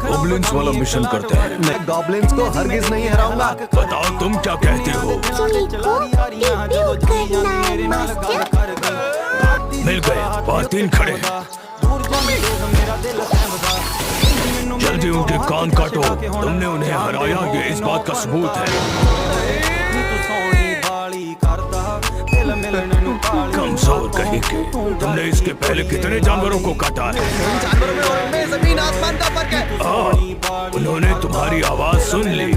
Goblins वाला mission करते हैं। मैं गॉब्लिन्स को हरगिज नहीं हराऊंगा। बताओ तुम क्या कहते हो? मिल गए, वहाँ 3 खड़े हैं। जल्दी उनके कान काटो। तुमने उन्हें हराया, ये इस बात का सबूत है। कमजोर कहीं के, तुमने इसके पहले कितने जानवरों को काटा है? जानवरों में और मैं जमीन आसमान का फर्क है। उन्होंने तुम्हारी आवाज सुन ली।